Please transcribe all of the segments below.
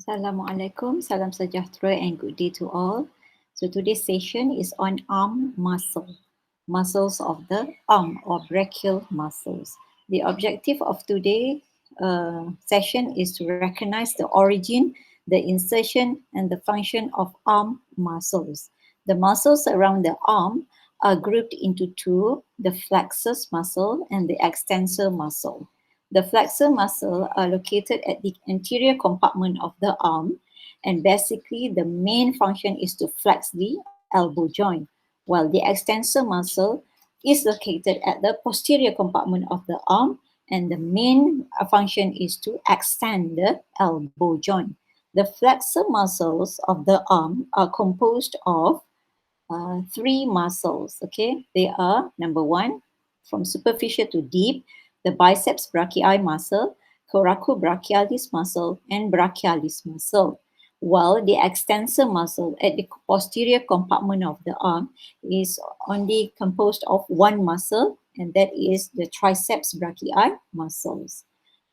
Assalamualaikum, salam sejahtera and good day to all. So today's session is on arm muscle, muscles of the arm or brachial muscles. The objective of today's session is to recognize the origin, the insertion and the function of arm muscles. The muscles around the arm are grouped into two, the flexor muscle and the extensor muscle. The flexor muscle are located at the anterior compartment of the arm, and basically the main function is to flex the elbow joint, while the extensor muscle is located at the posterior compartment of the arm, and the main function is to extend the elbow joint. The flexor muscles of the arm are composed of three muscles. Okay, they are number one, from superficial to deep, the biceps brachii muscle, coracobrachialis muscle, and brachialis muscle. While the extensor muscle at the posterior compartment of the arm is only composed of one muscle, and that is the triceps brachii muscles.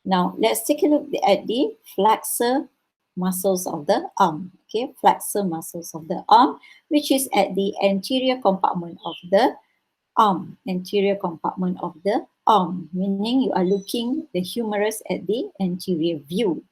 Now, let's take a look at the flexor muscles of the arm. Okay, flexor muscles of the arm, which is at the anterior compartment of the arm, anterior compartment of the arm, meaning you are looking the humerus at the anterior view.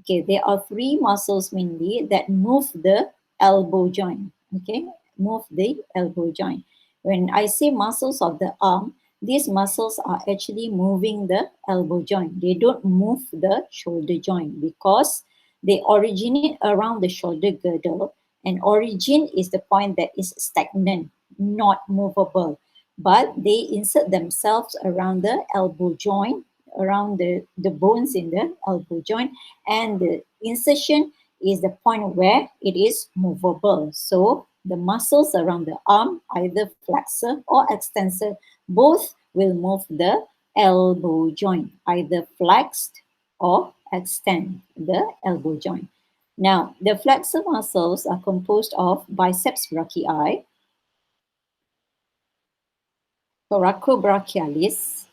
Okay, there are three muscles mainly that move the elbow joint. Okay, move the elbow joint. When I say muscles of the arm, these muscles are actually moving the elbow joint. They don't move the shoulder joint because they originate around the shoulder girdle, and origin is the point that is stagnant, not movable. But they insert themselves around the elbow joint, around the bones in the elbow joint, and the insertion is the point where it is movable. So the muscles around the arm, either flexor or extensor, both will move the elbow joint, either flexed or extend the elbow joint. Now, the flexor muscles are composed of biceps brachii, coracobrachialis,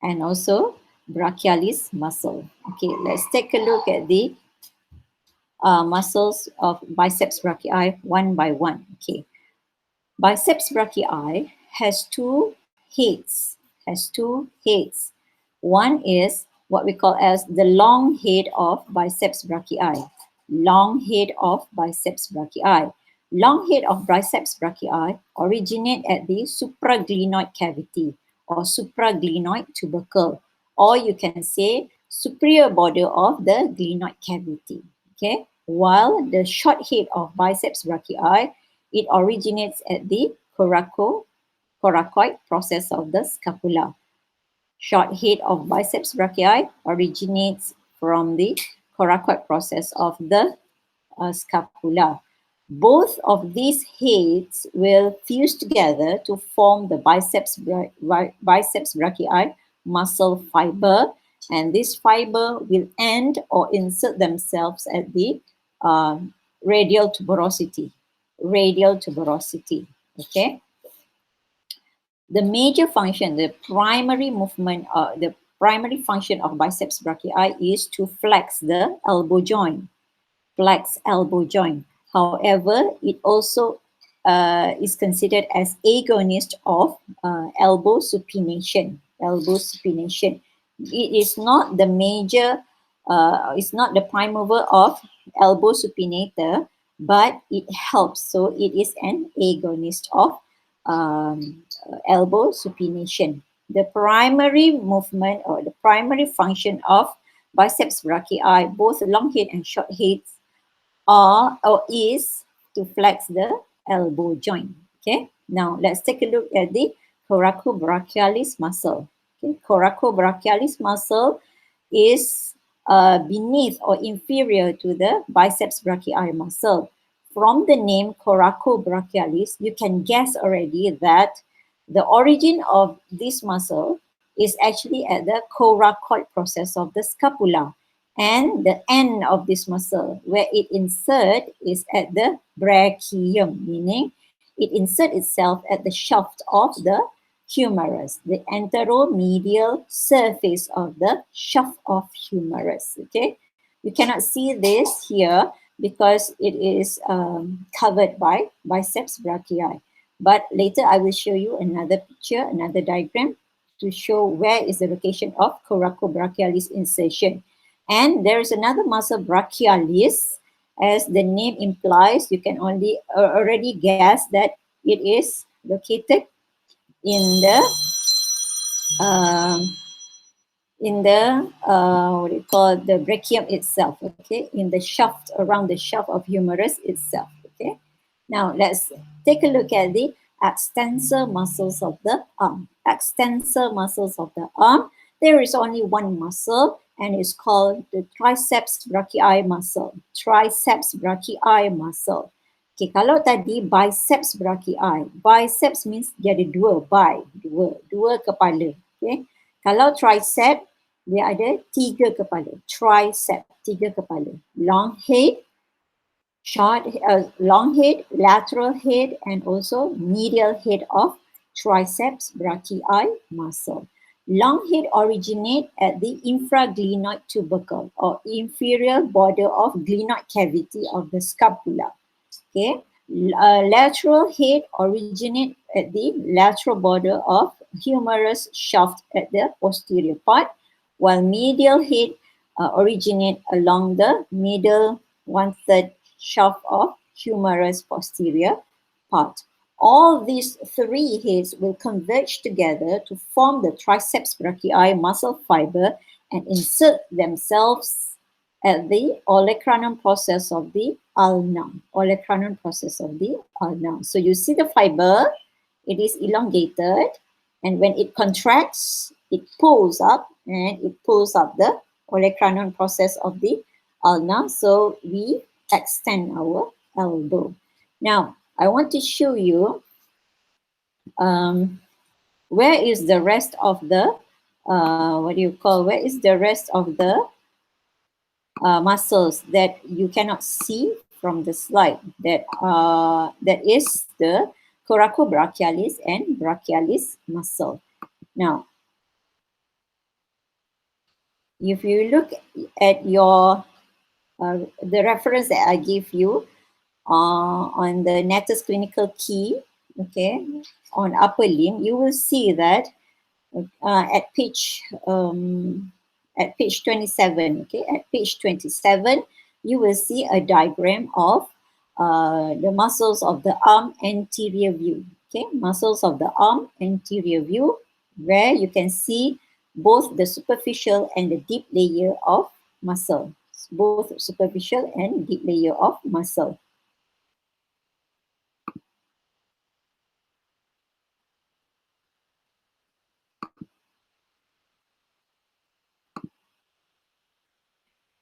and also brachialis muscle. Okay, let's take a look at the muscles of biceps brachii one by one. Okay, biceps brachii has two heads. One is what we call as the long head of biceps brachii. Long head of biceps brachii. Long head of biceps brachii originate at the supraglenoid cavity or supraglenoid tubercle, or you can say superior border of the glenoid cavity. Okay, while the short head of biceps brachii, it originates at the coracoid process of the scapula. Short head of biceps brachii originates from the coracoid process of the scapula. Both of these heads will fuse together to form the biceps brachii muscle fiber, and this fiber will end or insert themselves at the radial tuberosity. Okay. The major function, the primary movement, the primary function of biceps brachii is to flex the elbow joint. However, it also is considered as agonist of elbow supination. It is not the major, it's not the prime mover of elbow supinator, but it helps. So it is an agonist of elbow supination. The primary movement or the primary function of biceps brachii, both long head and short heads, are or is to flex the elbow joint. Okay, now let's take a look at the coracobrachialis muscle. Okay, coracobrachialis muscle is beneath or inferior to the biceps brachii muscle. From the name coracobrachialis, you can guess already that the origin of this muscle is actually at the coracoid process of the scapula, and the end of this muscle where it insert is at the brachium, meaning it insert itself at the shaft of the humerus, the anteromedial surface of the shaft of humerus. Okay, You cannot see this here because it is covered by biceps brachii. But later I will show you another picture, another diagram to show where is the location of coracobrachialis insertion. And there is another muscle, brachialis. As the name implies, you can only already guess that it is located in the um, what do you call, the brachium itself, okay, in the shaft, around the shaft of humerus itself, okay. Now let's take a look at the extensor muscles of the arm. Extensor muscles of the arm, there is only one muscle and it's called the triceps brachii muscle. Triceps brachii muscle. Okay, kalau tadi biceps brachii, biceps means dia ada dua, dua kepala, okay. Kalau tricep, dia ada tiga kepala. Tricep, tiga kepala. Long head, long head, lateral head, and also medial head of triceps brachii muscle. Long head originate at the infraglenoid tubercle or inferior border of glenoid cavity of the scapula. Okay, lateral head originate at the lateral border of humerus shaft at the posterior part, while medial head originate along the middle 1/3 shaft of humerus posterior part. All these three heads will converge together to form the triceps brachii muscle fiber and insert themselves at the olecranon process of the ulna. Olecranon process of the ulna. So you see the fiber, it is elongated, and when it contracts, it pulls up, and it pulls up the olecranon process of the ulna. So we extend our elbow. Now, I want to show you where is the rest of the, where is the rest of the muscles that you cannot see from the slide. That is the coracobrachialis and brachialis muscle. Now, if you look at your the reference that I give you on the Natus Clinical Key, okay, on upper limb, you will see that at page 27, okay, at page 27, you will see a diagram of the muscles of the arm anterior view, okay, muscles of the arm anterior view, where you can see both the superficial and the deep layer of muscle, both superficial and deep layer of muscle.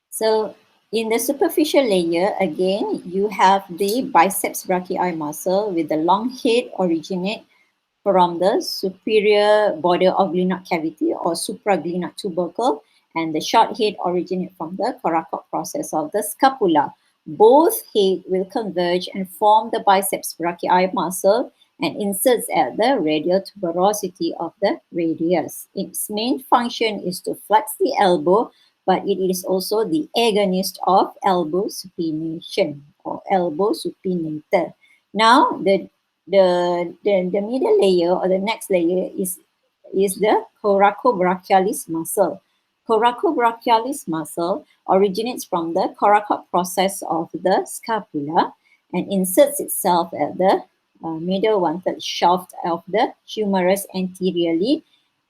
So in the superficial layer, again, you have the biceps brachii muscle with the long head originate from the superior border of glenoid cavity or supraglenoid tubercle, and the short head originate from the coracoid process of the scapula. Both head will converge and form the biceps brachii muscle and inserts at the radial tuberosity of the radius. Its main function is to flex the elbow, but it is also the agonist of elbow supination or elbow supinator. Now, the middle layer or the next layer is the coracobrachialis muscle. Coracobrachialis muscle originates from the coracoid process of the scapula and inserts itself at the middle 1/3 shaft of the humerus anteriorly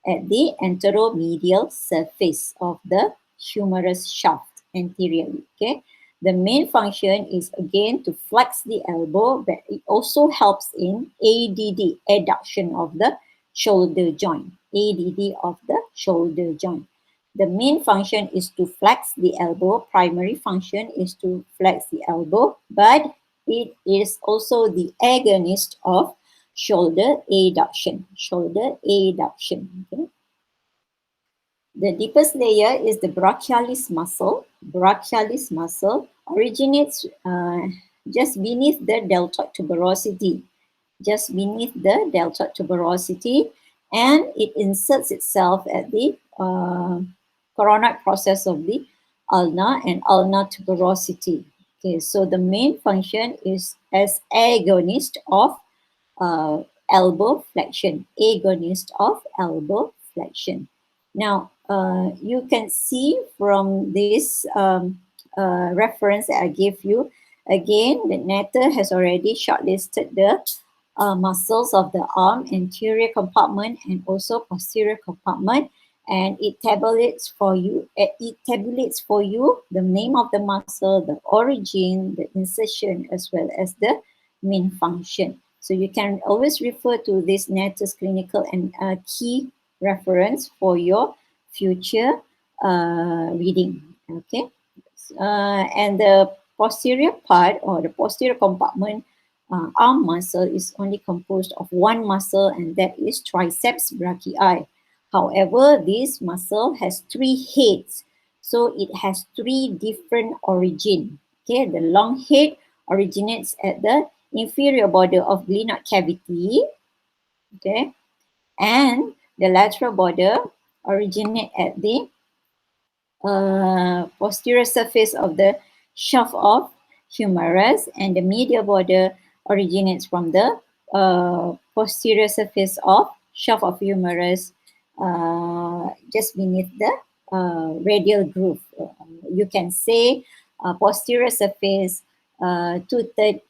at the anteromedial surface of the humerus shaft anteriorly. Okay, the main function is again to flex the elbow, but it also helps in ADD, adduction of the shoulder joint. ADD of the shoulder joint. The main function is to flex the elbow. Primary function is to flex the elbow, but it is also the agonist of shoulder adduction. Shoulder adduction. Okay. The deepest layer is the brachialis muscle. Brachialis muscle originates just beneath the deltoid tuberosity. Just beneath the deltoid tuberosity, and it inserts itself at the coronoid process of the ulna and ulnar tuberosity. Okay, so the main function is as agonist of elbow flexion, agonist of elbow flexion. Now, you can see from this reference that I gave you, again, the Natter has already shortlisted the muscles of the arm, anterior compartment and also posterior compartment, and it tabulates for you. It tabulates for you the name of the muscle, the origin, the insertion, as well as the main function. So you can always refer to this Natter's clinical and key reference for your future reading. Okay, and the posterior part or the posterior compartment arm muscle is only composed of one muscle, and that is triceps brachii. However, this muscle has three heads, so it has three different origin. Okay, the long head originates at the inferior border of glenoid cavity. Okay, and the lateral border originate at the posterior surface of the shaft of humerus, and the medial border originates from the posterior surface of shaft of humerus, just beneath the radial groove. You can say posterior surface, two-third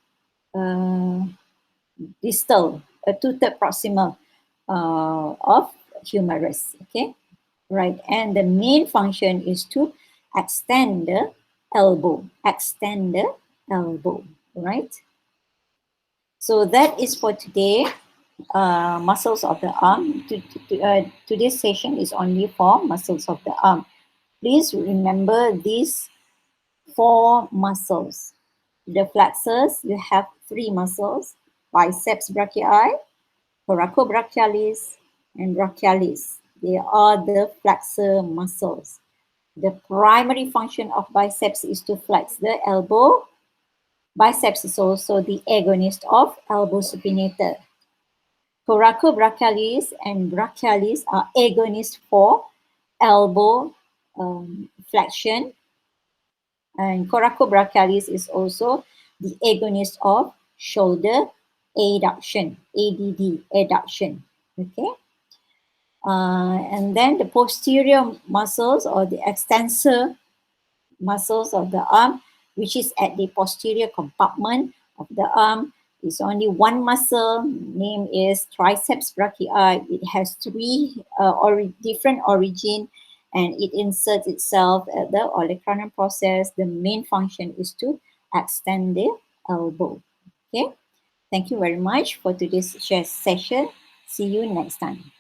distal, two-third proximal of humerus. Okay, right, and the main function is to extend the elbow, right? So that is for today, muscles of the arm. Today's session is only for muscles of the arm. Please remember these four muscles. The flexors, you have three muscles: biceps brachii, coracobrachialis, and brachialis. They are the flexor muscles. The primary function of biceps is to flex the elbow. Biceps is also the agonist of elbow supinator. Coracobrachialis and brachialis are agonists for elbow flexion, and coracobrachialis is also the agonist of shoulder adduction, ADD, adduction. Okay. And then the posterior muscles or the extensor muscles of the arm, which is at the posterior compartment of the arm, is only one muscle. Name is triceps brachii. It has three different origin, and it inserts itself at the olecranon process. The main function is to extend the elbow. Okay. Thank you very much for today's session. See you next time.